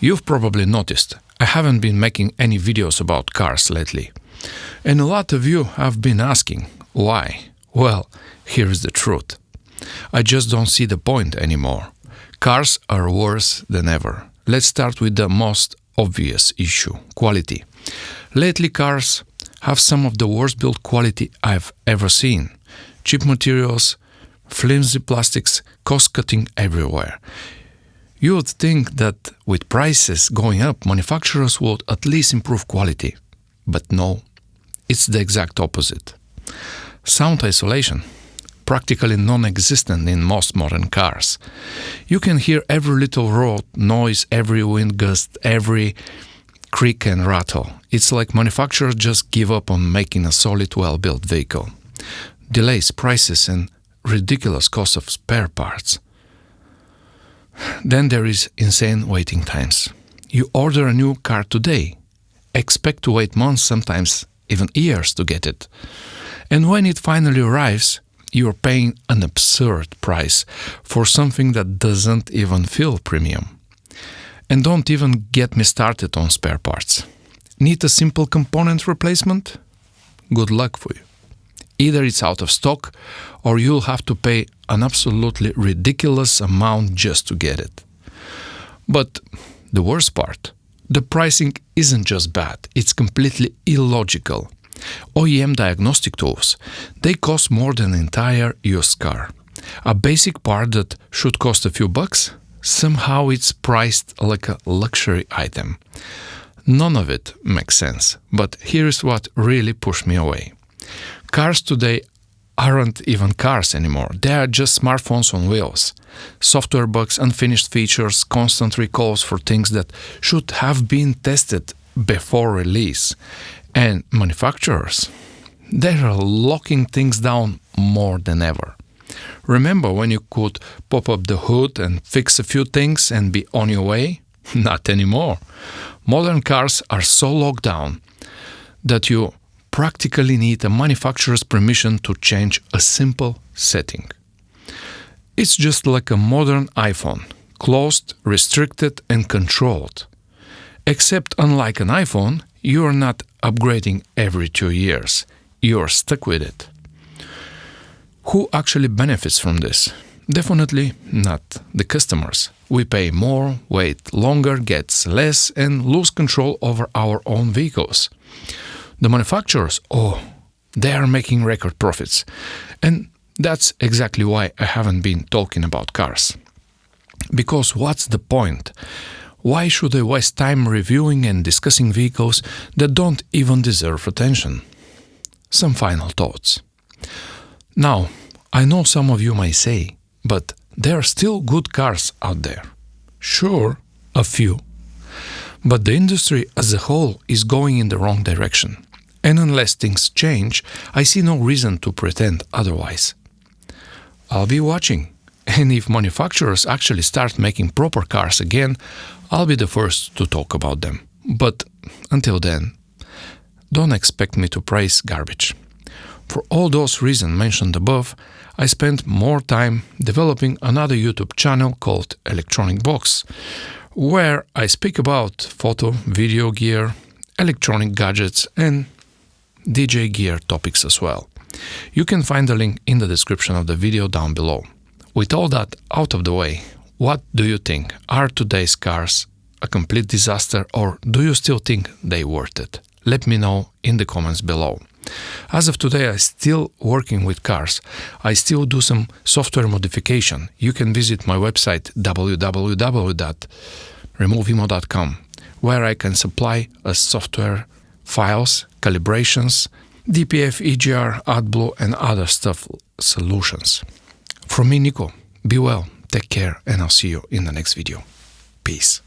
You've probably noticed I haven't been making any videos about cars lately. And a lot of you have been asking, why? Well, here's the truth. I just don't see the point anymore. Cars are worse than ever. Let's start with the most obvious issue, quality. Lately, cars have some of the worst build quality I've ever seen. Cheap materials, flimsy plastics, cost-cutting everywhere. You would think that with prices going up, manufacturers would at least improve quality. But no, it's the exact opposite. Sound isolation, practically non-existent in most modern cars. You can hear every little road noise, every wind gust, every creak and rattle. It's like manufacturers just give up on making a solid, well-built vehicle. Delays, prices, and ridiculous cost of spare parts. Then there is insane waiting times. You order a new car today, expect to wait months, sometimes even years to get it. And when it finally arrives, you're paying an absurd price for something that doesn't even feel premium. And don't even get me started on spare parts. Need a simple component replacement? Good luck for you. Either it's out of stock, or you'll have to pay an absolutely ridiculous amount just to get it. But the worst part, the pricing isn't just bad, it's completely illogical. OEM diagnostic tools, they cost more than an entire used car. A basic part that should cost a few bucks, somehow it's priced like a luxury item. None of it makes sense, but here's what really pushed me away. Cars today aren't even cars anymore. They are just smartphones on wheels. Software bugs, unfinished features, constant recalls for things that should have been tested before release. And manufacturers, they're locking things down more than ever. Remember when you could pop up the hood and fix a few things and be on your way? Not anymore. Modern cars are so locked down that you practically need a manufacturer's permission to change a simple setting. It's just like a modern iPhone, closed, restricted, and controlled. Except unlike an iPhone, you're not upgrading every 2 years. You're stuck with it. Who actually benefits from this? Definitely not the customers. We pay more, wait longer, get less, and lose control over our own vehicles. The manufacturers, they are making record profits. And that's exactly why I haven't been talking about cars. Because what's the point? Why should I waste time reviewing and discussing vehicles that don't even deserve attention? Some final thoughts. Now, I know some of you may say, but there are still good cars out there. Sure, a few. But the industry as a whole is going in the wrong direction. And unless things change, I see no reason to pretend otherwise. I'll be watching. And if manufacturers actually start making proper cars again, I'll be the first to talk about them. But until then, don't expect me to praise garbage. For all those reasons mentioned above, I spent more time developing another YouTube channel called Electronic Box, where I speak about photo, video gear, electronic gadgets, and DJ gear topics as well. You can find the link in the description of the video down below. With all that out of the way, what do you think? Are today's cars a complete disaster, or do you still think they worth it? Let me know in the comments below. As of today, I'm still working with cars. I still do some software modification. You can visit my website www.removeimo.com, where I can supply software files, calibrations, DPF, EGR, AdBlue, and other stuff solutions. From me, Nico, be well, take care, and I'll see you in the next video. Peace.